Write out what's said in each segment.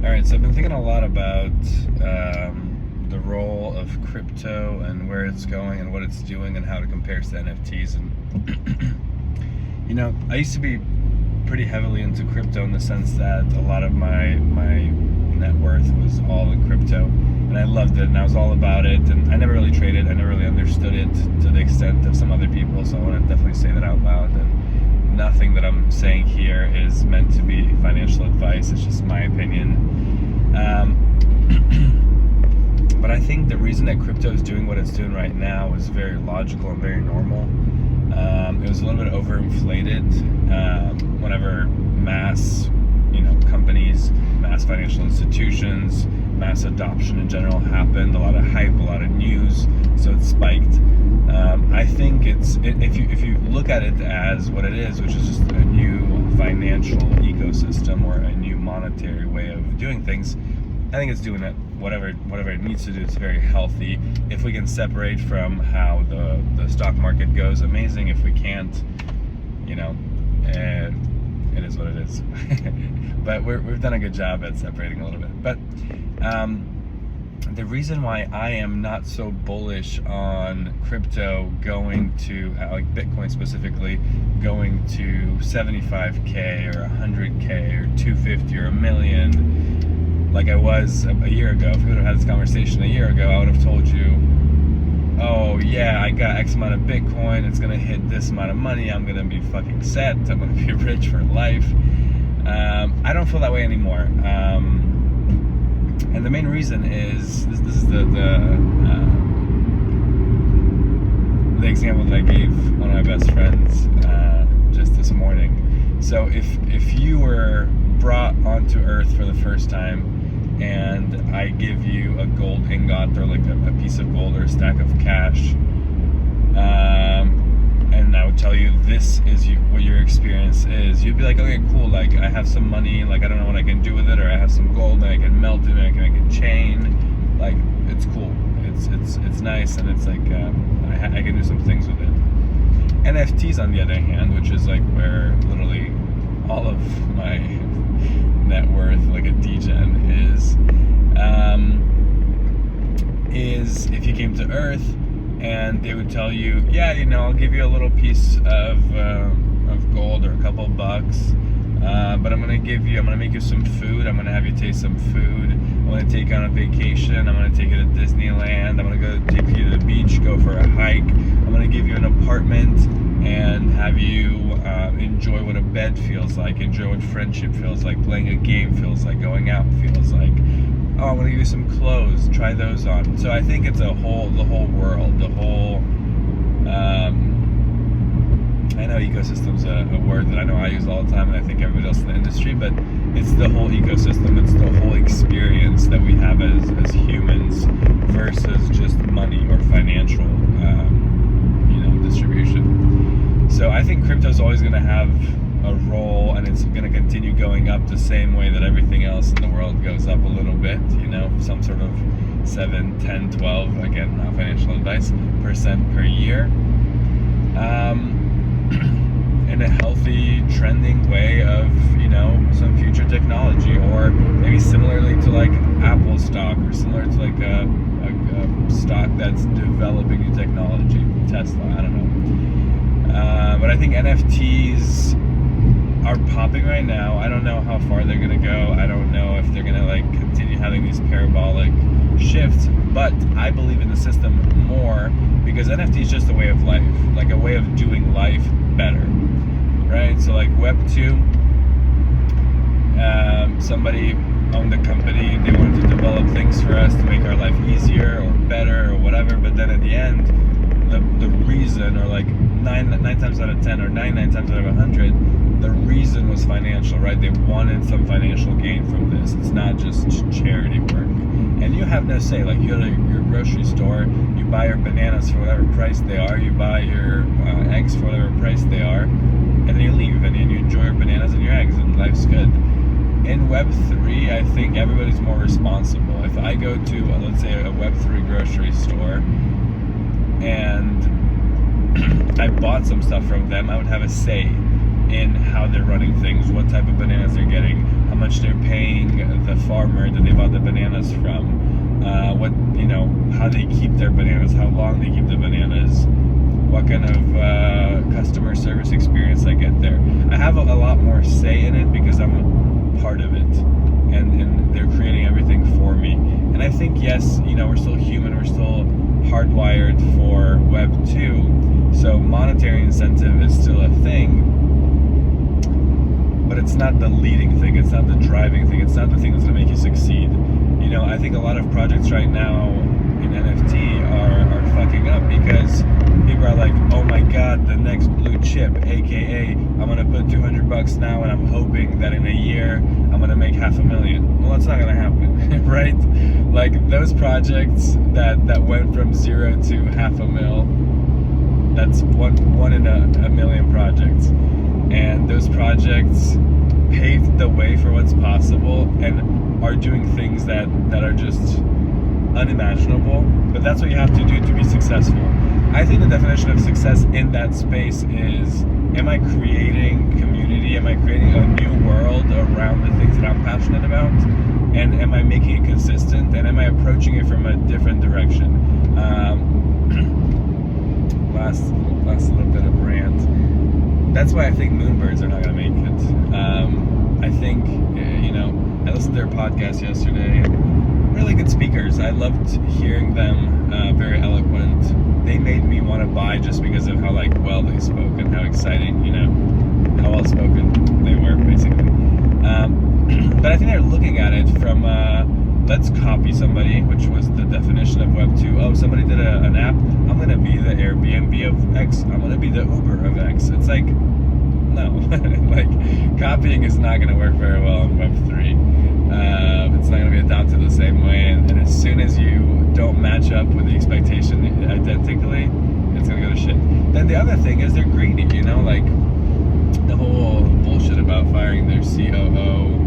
All right, so I've been thinking a lot about the role of crypto and where it's going and what it's doing and how it compares to NFTs. And I used to be pretty heavily into crypto in the sense that a lot of my net worth was all in crypto, and I loved it, and I was all about it. And I never really traded. I never really understood it to the extent of some other people. So I want to definitely say that out loud. And nothing that I'm saying here is meant to be financial advice. It's just my opinion. But I think the reason that crypto is doing what it's doing right now is very logical and very normal. It was a little bit overinflated whenever mass, companies, mass financial institutions, mass adoption in general happened. A lot of hype, a lot of news, so it spiked. I think if you look at it as what it is, which is just a new financial ecosystem or a new monetary way of doing things, I think it's doing it whatever it needs to do. It's very healthy. If we can separate from how the stock market goes, amazing. If we can't, it is what it is. But we've done a good job at separating a little bit. But the reason why I am not so bullish on crypto going to, like Bitcoin specifically, going to 75K or 100K or 250 or a million, like I was a year ago. If we would have had this conversation a year ago, I would have told you, oh yeah, I got X amount of Bitcoin, it's gonna hit this amount of money, I'm gonna be fucking set, I'm gonna be rich for life. I don't feel that way anymore. And the main reason is, this is the example that I gave one of my best friends just this morning. So if you were brought onto Earth for the first time, and I give you a gold ingot or like a piece of gold or a stack of cash, and I would tell you this is what your experience is, you'd be like, okay, cool, like I have some money, like I don't know what I can do with it, or I have some gold and I can melt it and I can make a chain, like it's cool, it's nice, and it's like I can do some things with it. NFTs on the other hand, which is like where literally all of my net worth, like a degen, is if you came to Earth and they would tell you, yeah, I'll give you a little piece of gold or a couple bucks, but I'm gonna make you some food, I'm gonna have you taste some food, I'm gonna take you on a vacation, I'm gonna take you to Disneyland, I'm gonna go take you to the beach, go for a hike, I'm gonna give you an apartment and have you enjoy what a bed feels like, enjoy what friendship feels like, playing a game feels like, going out feels like. Oh, I'm gonna give you some clothes, try those on. So I think it's the whole world, the whole, I know ecosystem's a word that I know I use all the time, and I think everybody else in the industry, but it's the whole ecosystem, it's the whole experience that we have as humans versus just money or financial, distribution. So I think crypto is always going to have a role, and it's going to continue going up the same way that everything else in the world goes up a little bit, some sort of 7, 10, 12, again, not financial advice, % per year, in a healthy, trending way of, some future technology, or maybe similarly to like Apple stock, or similar to like a stock that's developing new technology, Tesla, I don't know. But I think NFTs are popping right now. I don't know how far they're gonna go. I don't know if they're gonna like continue having these parabolic shifts, but I believe in the system more because NFT is just a way of life, like a way of doing life better, right? So like Web 2, somebody owned a company, they wanted to develop things for us to make our life easier or better or whatever, but then at the end, the reason, or like 9 times out of 10 or 99 times out of 100, the reason was financial, right? They wanted some financial gain from this. It's not just charity work. And you have no say. Like, you go to your grocery store, you buy your bananas for whatever price they are, you buy your eggs for whatever price they are, and then you leave, and you enjoy your bananas and your eggs, and life's good. In Web3, I think everybody's more responsible. If I go to, let's say, a Web3 grocery store, and I bought some stuff from them, I would have a say in how they're running things, what type of bananas they're getting, how much they're paying the farmer that they bought the bananas from, how they keep their bananas, how long they keep the bananas, what kind of customer service experience I get there. I have a lot more say in it because I'm part of it, and they're creating everything for me. And I think, yes, we're still human, we're still hardwired for Web 2, so monetary incentive is still a thing, but it's not the leading thing, it's not the driving thing, it's not the thing that's going to make you succeed. I think a lot of projects right now in NFT are fucking up because people are like, oh my god, the next blue chip, aka I'm gonna put $200 now and I'm hoping that in a year I'm gonna make $500,000. Well, that's not gonna happen, right? Like those projects that went from 0 to $500,000, that's one in a million projects, and those projects paved the way for what's possible and are doing things that are just unimaginable, but that's what you have to do to be successful. I think the definition of success in that space is, am I creating community? Am I creating a new world around the things that I'm passionate about? And am I making it consistent? And am I approaching it from a different direction? Last little bit of rant. That's why I think Moonbirds are not going to make it. I think, I listened to their podcast yesterday. Really good speakers. I loved hearing them, very eloquent. They made me want to buy just because of how well they spoke and how exciting, how well spoken they were, basically. But I think they're looking at it from let's copy somebody, which was the definition of Web 2. Oh, somebody did an app, I'm going to be the Airbnb of X, I'm going to be the Uber of X. It's like, no. Copying is not going to work very well in Web 3. It's not going to be adopted the same way, and as soon as you don't match up with the expectation identically, it's going to go to shit. Then the other thing is they're greedy, the whole bullshit about firing their COO,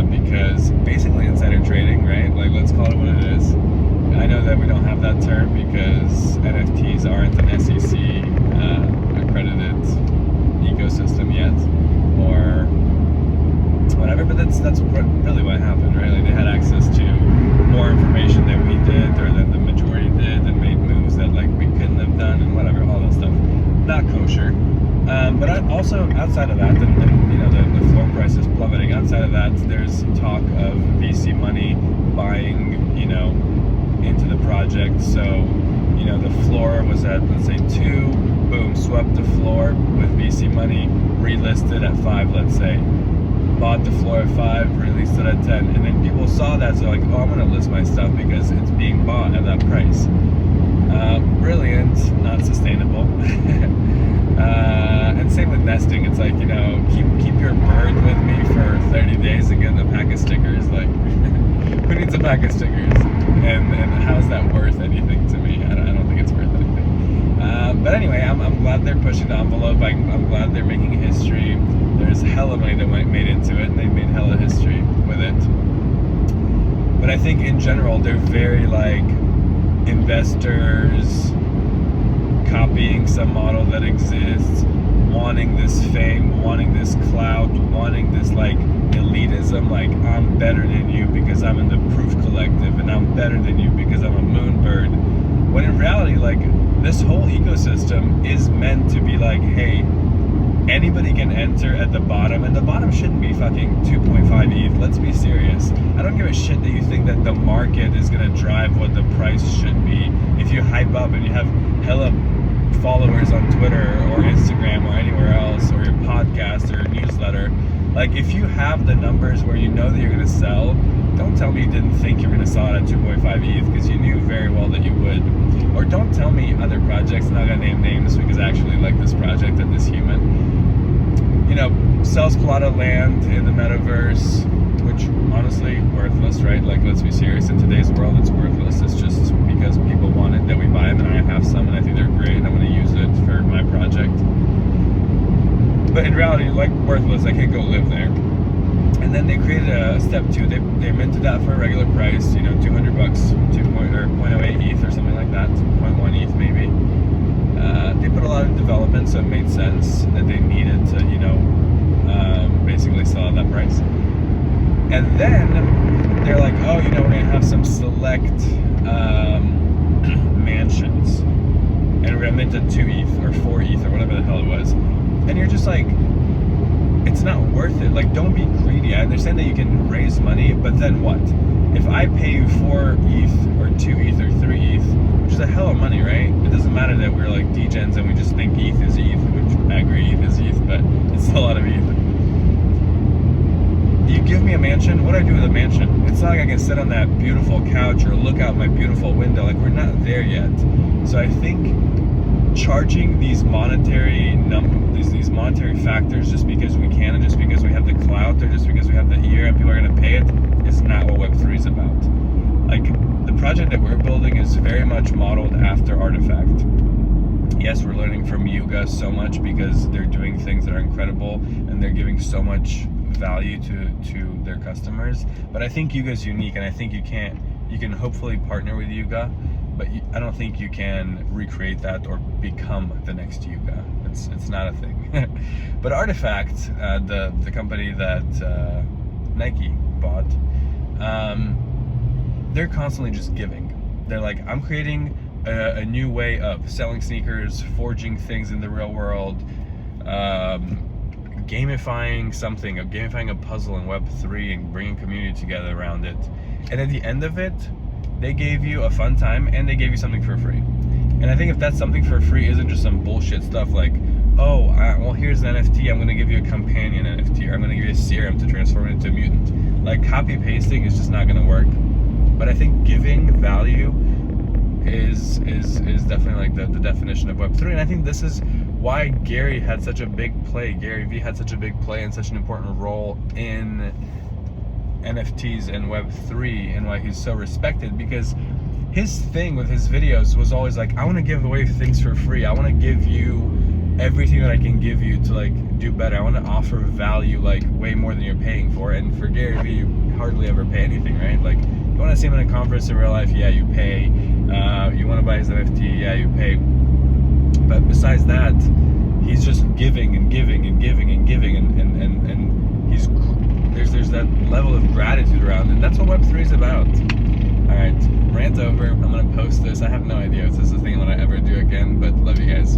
because basically insider trading, right? Let's call it what it is. I know that we don't have that term because NFTs aren't an SEC accredited ecosystem yet, or whatever, but that's really what happened, right? They had access to more information than we did, or than the majority did, and made moves that we couldn't have done, and whatever, all that stuff. Not kosher. But also outside of that, the floor price is plummeting. Outside of that, there's talk of VC money buying, into the project. So, the floor was at, let's say, 2, boom, swept the floor with VC money, relisted at 5, let's say. Bought the floor at 5, released it at 10, and then people saw that, so oh, I'm gonna list my stuff because it's being bought at that price. Brilliant, not sustainable. And same with nesting. It's keep your bird with me for 30 days and get a pack of stickers. Who needs a pack of stickers? And how's that worth anything to me? I don't think it's worth anything. But anyway, I'm glad they're pushing the envelope. I'm glad they're making history. There's hella money that made into it, and they've made hella history with it. But I think in general, they're very investors copying some model that exists, wanting this fame, wanting this clout, wanting this elitism, I'm better than you because I'm in the Proof Collective, and I'm better than you because I'm a Moonbird. When in reality, this whole ecosystem is meant to be hey, anybody can enter at the bottom, and the bottom shouldn't be fucking 2.5 ETH. Let's be serious. I don't give a shit that you think that the market is gonna drive what the price should be. If you hype up and you have hella followers on Twitter or Instagram or anywhere else, or your podcast or your newsletter, if you have the numbers where you know that you're gonna sell, don't tell me you didn't think you were gonna sell it at 2.5 ETH because you knew very well that you would. Or don't tell me other projects, I'm not gonna name names because I actually like this project and this human, sells a lot of land in the metaverse, which honestly, worthless, right? Let's be serious, in today's world, it's worthless. It's just because people want it that we buy them, and I have some, and I think they're great, and I'm gonna use it for my project. But in reality, worthless, I can't go live there. And then they created a step 2. They minted that for a regular price, $200, 0.08 ETH or something like that, 0.1 ETH maybe. They put a lot of development, so it made sense that they needed to, basically sell at that price. And then they're like, oh, we're going to have some select mansions. And we're going to mint at 2 ETH or 4 ETH or whatever the hell it was. And you're just like, it's not worth it. Like, don't be greedy. I understand that you can raise money, but then what? If I pay you 4 ETH or 2 ETH or 3 ETH, which is a hell of money, right? It doesn't matter that we're like degens and we just think ETH is ETH, which I agree ETH is ETH, but it's a lot of ETH. You give me a mansion, what do I do with a mansion? It's not like I can sit on that beautiful couch or look out my beautiful window. Like, we're not there yet. So I think charging these monetary these monetary factors just because we can and just because we have the clout or just because we have the ear and people are going to pay it is not what Web3 is about. Like, the project that we're building is very much modeled after Artifact. Yes, we're learning from Yuga so much because they're doing things that are incredible and they're giving so much value to their customers. But I think Yuga is unique, and I think you can hopefully partner with Yuga, but I don't think you can recreate that or become the next Yuga. It's not a thing. But Artifact, the company that Nike bought, they're constantly just giving. They're like, I'm creating a new way of selling sneakers, forging things in the real world, gamifying a puzzle in Web3 and bringing community together around it. And at the end of it, they gave you a fun time and they gave you something for free. And I think if that something for free isn't just some bullshit stuff like, oh, well, here's an NFT, I'm going to give you a companion NFT, or I'm going to give you a serum to transform it into a mutant. Like, copy pasting is just not going to work. But I think giving value is definitely like the definition of Web3. And I think this is why Gary V had such a big play and such an important role in NFTs and Web3, and why he's so respected, because his thing with his videos was always like, I want to give away things for free. I want to give you everything that I can give you to like do better. I want to offer value like way more than you're paying for. And for Gary V, you hardly ever pay anything, right? Like, you want to see him in a conference in real life, yeah, you pay. You want to buy his NFT, yeah, you pay. But besides that, he's just giving and giving and giving and giving, and there's that level of gratitude around it. And that's what Web3 is about. All right, rant over. I'm gonna post this. I have no idea if this is a thing I'm gonna ever do again, but love you guys.